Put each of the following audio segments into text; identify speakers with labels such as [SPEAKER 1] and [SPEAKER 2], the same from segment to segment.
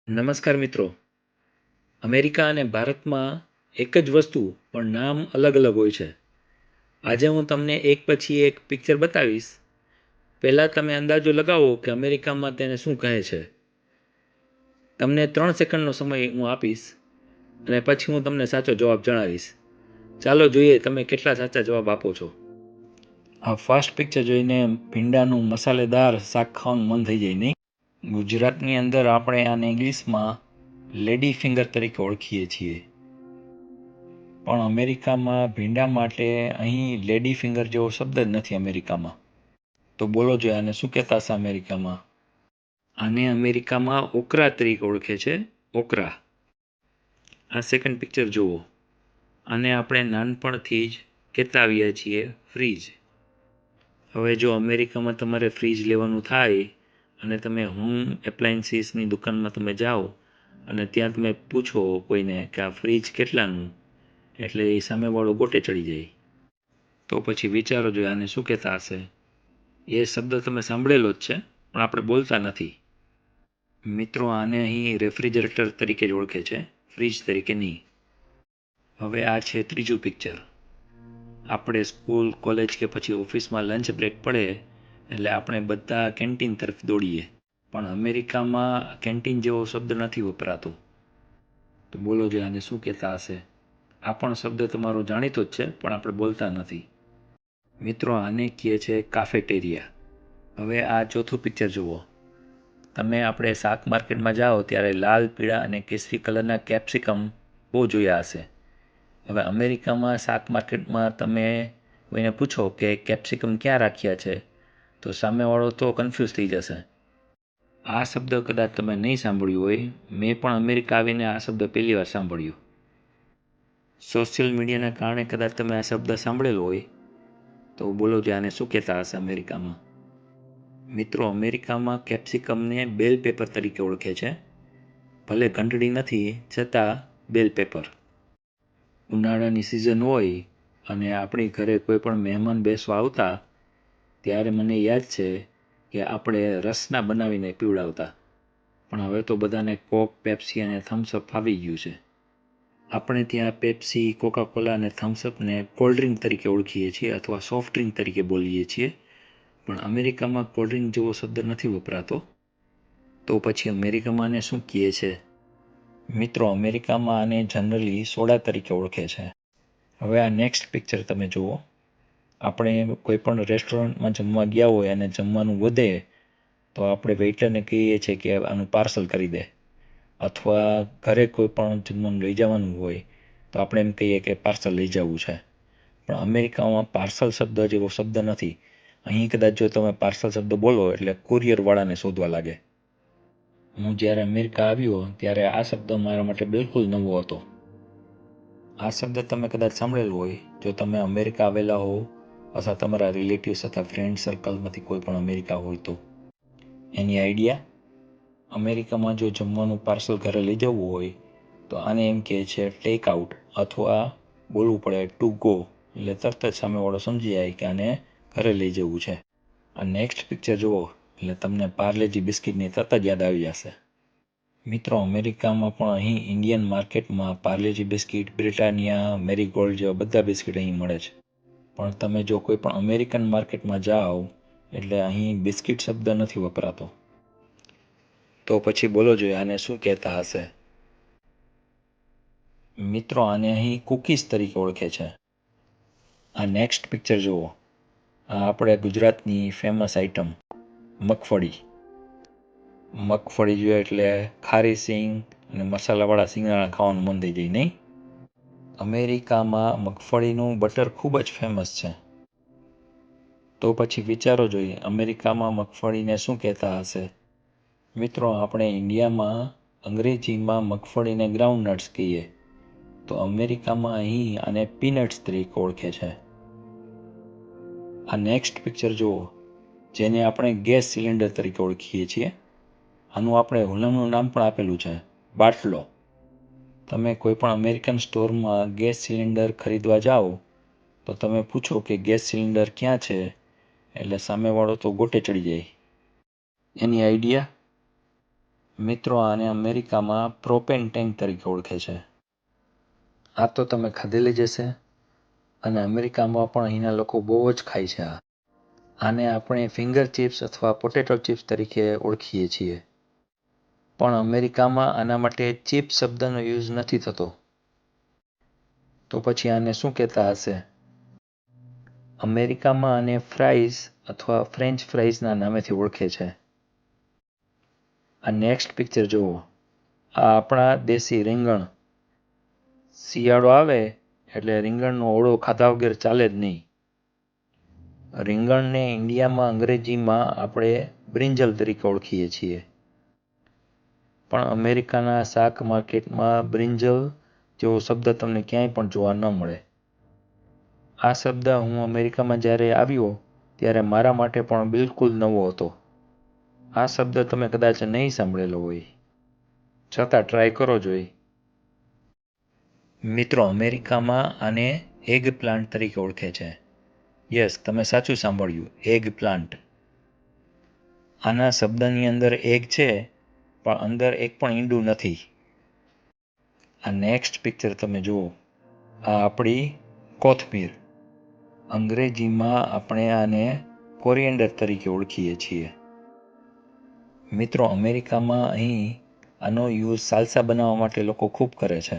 [SPEAKER 1] નમસ્કાર મિત્રો. અમેરિકા અને ભારતમાં એક જ વસ્તુ પણ નામ અલગ અલગ હોય છે. આજે હું તમને એક પછી એક પિક્ચર બતાવીશ. પહેલાં તમે અંદાજો લગાવો કે અમેરિકામાં તેને શું કહે છે. તમને 3 સેકન્ડનો સમય હું આપીશ અને પછી હું તમને સાચો જવાબ જણાવીશ. ચાલો જોઈએ તમે કેટલા સાચા જવાબ આપો છો. આ ફર્સ્ટ પિક્ચર જોઈને ભીંડાનું મસાલેદાર શાક ખાવાનું મન થઈ જાય નહીં? ગુજરાતની અંદર આપણે આને ઇંગ્લિશમાં લેડી ફિંગર તરીકે ઓળખીએ છીએ, પણ અમેરિકામાં ભીંડા માટે અહીં લેડી ફિંગર જેવો શબ્દ જ નથી અમેરિકામાં. તો બોલો જોઈએ આને શું કહેતા હશે અમેરિકામાં? આને અમેરિકામાં ઓકરા તરીકે ઓળખે છે, ઓકરા. આ સેકન્ડ પિક્ચર જુઓ. આને આપણે નાનપણથી જ કહેતા આવ્યા છીએ, ફ્રીજ. હવે જો અમેરિકામાં તમારે ફ્રીજ લેવાનું થાય અને તમે હોમ એપ્લાયન્સીસની દુકાનમાં તમે જાઓ અને ત્યાં તમે પૂછો કોઈને કે આ ફ્રીજ કેટલાનું, એટલે એ સામેવાળો ગોટે ચડી જાય. તો પછી વિચારો જોઈએ આને શું કહેતા હશે. એ શબ્દ તમે સાંભળેલો જ છે પણ આપણે બોલતા નથી. મિત્રો આને અહીં રેફ્રિજરેટર તરીકે જ ઓળખે છે, ફ્રીજ તરીકે નહીં. હવે આ છે ત્રીજું પિક્ચર. આપણે સ્કૂલ, કોલેજ કે પછી ઓફિસમાં લંચ બ્રેક પડે એટલે આપણે બધા કેન્ટીન તરફ દોડીએ, પણ અમેરિકામાં કેન્ટીન જેવો શબ્દ નથી વપરાતો. તો બોલો જે આને શું કહેતા હશે. આ પણ શબ્દ તમારો જાણીતો જ છે પણ આપણે બોલતા નથી. મિત્રો આને કહે છે કાફેટેરિયા. હવે આ ચોથું પિક્ચર જુઓ. તમે આપણે શાક માર્કેટમાં જાઓ ત્યારે લાલ, પીળા અને કેસરી કલરના કેપ્સિકમ બહુ જોયા હશે. હવે અમેરિકામાં શાક માર્કેટમાં તમે કોઈને પૂછો કે કેપ્સિકમ ક્યાં રાખ્યા છે, તો સામેવાળો તો કન્ફ્યુઝ થઈ જશે. આ શબ્દ કદાચ તમે નહીં સાંભળ્યું હોય. મેં પણ અમેરિકા આવીને આ શબ્દ પહેલી વાર સાંભળ્યો. સોશિયલ મીડિયાના કારણે કદાચ તમે આ શબ્દ સાંભળેલો હોય. તો બોલો જે આને શું કહેતા હશે અમેરિકામાં. મિત્રો અમેરિકામાં કેપ્સિકમને બેલ પેપર તરીકે ઓળખે છે. ભલે ઘંટડી નથી છતાં બેલ પેપર. ઉનાળાની સિઝન હોય અને આપણી ઘરે કોઈ પણ મહેમાન બેસવા આવતા ત્યારે મને યાદ છે કે આપણે રસના બનાવીને પીવડાવતા, પણ હવે તો બધાને કોક, પેપ્સી અને થમ્સઅપ ફાવી ગયું છે. આપણે ત્યાં પેપ્સી, કોકાકોલા અને થમ્સઅપને કોલ્ડ ડ્રિંક તરીકે ઓળખીએ છીએ અથવા સોફ્ટ ડ્રિંક તરીકે બોલીએ છીએ, પણ અમેરિકામાં કોલ્ડ ડ્રિંક જેવો શબ્દ નથી વપરાતો. તો પછી અમેરિકામાં આને શું કહે છે? મિત્રો અમેરિકામાં આને જનરલી સોડા તરીકે ઓળખે છે. હવે આ નેક્સ્ટ પિક્ચર તમે જુઓ. આપણે કોઈ પણ રેસ્ટોરન્ટમાં જમવા ગયા હોય અને જમવાનું વધે તો આપણે વેઇટરને કહીએ છીએ કે આનું પાર્સલ કરી દે, અથવા ઘરે કોઈ પણ જમવાનું લઈ જવાનું હોય તો આપણે એમ કહીએ કે પાર્સલ લઈ જવું છે. પણ અમેરિકામાં પાર્સલ શબ્દ જેવો શબ્દ નથી. અહીં કદાચ જો તમે પાર્સલ શબ્દ બોલો એટલે કુરિયરવાળાને શોધવા લાગે. હું જ્યારે અમેરિકા આવ્યો ત્યારે આ શબ્દ મારા માટે બિલકુલ નવો હતો. આ શબ્દ તમે કદાચ સાંભળેલો હોય જો તમે અમેરિકા આવેલા હો અથવા તમારા રિલેટિવ્સ અથવા ફ્રેન્ડ સર્કલમાંથી કોઈ પણ અમેરિકા હોય તો. એની આઈડિયા? અમેરિકામાં જો જમવાનું પાર્સલ ઘરે લઈ જવું હોય તો આને એમ કહે છે ટેક આઉટ, અથવા બોલવું પડે ટુ ગો, એટલે તરત જ સામેવાળો સમજી જાય કે આને ઘરે લઈ જવું છે. આ નેક્સ્ટ પિક્ચર જુઓ એટલે તમને પાર્લેજી બિસ્કિટની તરત જ યાદ આવી જશે. મિત્રો અમેરિકામાં પણ અહીં ઇન્ડિયન માર્કેટમાં પાર્લેજી બિસ્કિટ, બ્રિટાનિયા, મેરીગોલ્ડ જેવા બધા બિસ્કિટ અહીં મળે છે. પણ તમે જો કોઈ પણ અમેરિકન માર્કેટમાં જાઓ એટલે અહીં બિસ્કિટ શબ્દ નથી વપરાતો. તો પછી બોલો જોઈએ આને શું કહેતા હશે. મિત્રો આને અહીં કૂકીઝ તરીકે ઓળખે છે. આ નેક્સ્ટ પિક્ચર જુઓ. આ આપણે ગુજરાતની ફેમસ આઈટમ મગફળી. મગફળી જોઈએ એટલે ખારી સિંગ અને મસાલાવાળા સિંગદાણા ખાવાનું મન થઈ જાય નહીં? અમેરિકામાં મગફળીનું બટર ખૂબ જ ફેમસ છે. તો પછી વિચારો જોઈએ અમેરિકામાં મગફળીને શું કહેતા હશે. મિત્રો આપણે ઇન્ડિયામાં અંગ્રેજીમાં મગફળીને ગ્રાઉન્ડનટ્સ કહીએ, તો અમેરિકામાં અહીં આને પીનટ્સ તરીકે ઓળખે છે. આ નેક્સ્ટ પિક્ચર જુઓ, જેને આપણે ગેસ સિલિન્ડર તરીકે ઓળખીએ છીએ. આનું આપણે હુલમનું નામ પણ આપેલું છે, બાટલો. તમે કોઈ પણ અમેરિકન સ્ટોરમાં ગેસ સિલિન્ડર ખરીદવા જાઓ તો તમે પૂછો કે ગેસ સિલિન્ડર ક્યાં છે, એટલે સામેવાળો તો ગોટે ચડી જાય. એની આઈડિયા? મિત્રો, આને અમેરિકામાં પ્રોપેન ટેન્ક તરીકે ઓળખે છે. આ તો તમે ખાધેલી જ હશે અને અમેરિકામાં પણ અહીંના લોકો બહુ જ ખાય છે. આને આપણે ફિંગર ચિપ્સ અથવા પોટેટો ચિપ્સ તરીકે ઓળખીએ છીએ. પણ અમેરિકામાં આના માટે ચિપ્સ શબ્દનો યુઝ નથી થતો. તો પછી આને શું કહેતા હશે? અમેરિકામાં આને ફ્રાઈઝ અથવા ફ્રેન્ચ ફ્રાઈઝના નામેથી ઓળખે છે. આ નેક્સ્ટ પિક્ચર જુઓ. આ આપણા દેશી રીંગણ. શિયાળો આવે એટલે રીંગણનો ઓળો ખાધા વગર ચાલે જ નહીં. રીંગણને ઇન્ડિયામાં અંગ્રેજીમાં આપણે બ્રિંજલ તરીકે ઓળખીએ છીએ. પણ અમેરિકાના શાક માર્કેટમાં બ્રિંજલ જેવો શબ્દ તમને ક્યાંય પણ જોવા ન મળે. આ શબ્દ હું અમેરિકામાં જ્યારે આવ્યો ત્યારે મારા માટે પણ બિલકુલ નવો હતો. આ શબ્દ તમે કદાચ નહીં સાંભળેલો હોય, છતાં ટ્રાય કરો જોઈ. મિત્રો, અમેરિકામાં આને એગ પ્લાન્ટ તરીકે ઓળખે છે. યસ, તમે સાચું સાંભળ્યું, એગ પ્લાન્ટ. આના શબ્દની અંદર એગ છે, પણ અંદર એક પણ ઈંડું નથી. આ નેક્સ્ટ પિક્ચર તમે જુઓ. આ આપણી કોથમીર. અંગ્રેજીમાં આપણે આને કોરિએન્ડર તરીકે ઓળખીએ છીએ. મિત્રો, અમેરિકામાં અહીં આનો યુઝ સાલ્સા બનાવવા માટે લોકો ખૂબ કરે છે.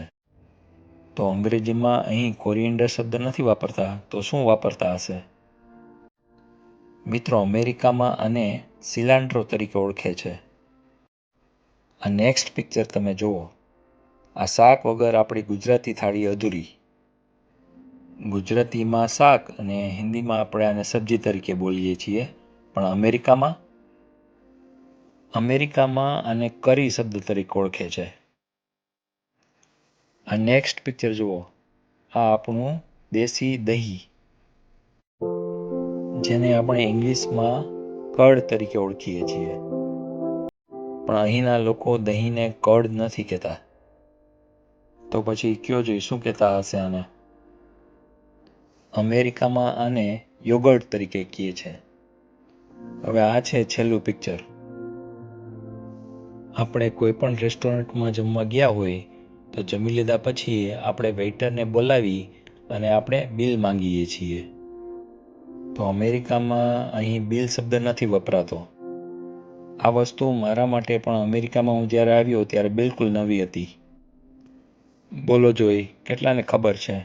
[SPEAKER 1] તો અંગ્રેજીમાં અહીં કોરિએન્ડર શબ્દ નથી વાપરતા, તો શું વાપરતા હશે? મિત્રો, અમેરિકામાં આને સિલાન્ટ્રો તરીકે ઓળખે છે. આ નેક્સ્ટ પિક્ચર તમે જુઓ. આ શાક વગર આપણી ગુજરાતી થાળી અધૂરી. ગુજરાતીમાં શાક અને હિન્દીમાં આપણે આને સબ્જી તરીકે બોલીએ છીએ. પણ અમેરિકામાં આને કરી શબ્દ તરીકે ઓળખે છે. આ નેક્સ્ટ પિક્ચર જુઓ. આ આપણું દેશી દહીં, જેને આપણે ઇંગ્લિશમાં કર્ડ તરીકે ઓળખીએ છીએ. પણ અહીંના લોકો દહીંને કર્ડ નથી કહેતા. તો પછી કયો જોઈ શું કહેતા હશે આને? અમેરિકામાં આને યોગર્ટ તરીકે કહે છે. હવે આ છે છેલ્લું પિક્ચર. આપણે કોઈ પણ રેસ્ટોરન્ટમાં જમવા ગયા હોય તો જમી લીધા પછી આપણે વેઇટરને બોલાવી અને આપણે બિલ માંગીએ છીએ. તો અમેરિકામાં અહીં બિલ શબ્દ નથી વપરાતો. આ વસ્તુ મારા માટે પણ અમેરિકામાં હું જ્યારે આવ્યો ત્યારે બિલકુલ નવી હતી. બોલો જોઈ, કેટલાને ખબર છે?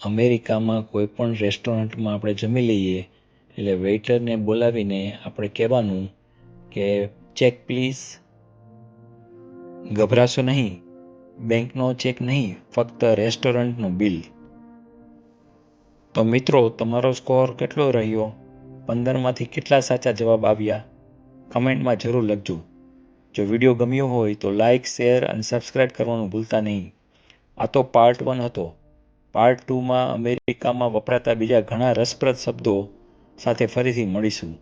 [SPEAKER 1] અમેરિકામાં કોઈ પણ રેસ્ટોરન્ટમાં આપણે જમી લઈએ એટલે વેઇટરને બોલાવીને આપણે કહેવાનું કે ચેક પ્લીઝ. ગભરાશો નહીં, બેંકનો ચેક નહીં, ફક્ત રેસ્ટોરન્ટનું બિલ. તો મિત્રો, તમારો સ્કોર કેટલો રહ્યો? 15માંથી કેટલા સાચા જવાબ આવ્યા? કમેન્ટમાં જરૂર લખજો. જો વિડીયો ગમ્યો હોય તો લાઇક, શેર અને સબસ્ક્રાઈબ કરવાનું ભૂલતા નહીં. આ તો પાર્ટ 1 હતો. પાર્ટ 2માં અમેરિકામાં વપરાતા બીજા ઘણા રસપ્રદ શબ્દો સાથે ફરીથી મળીશું.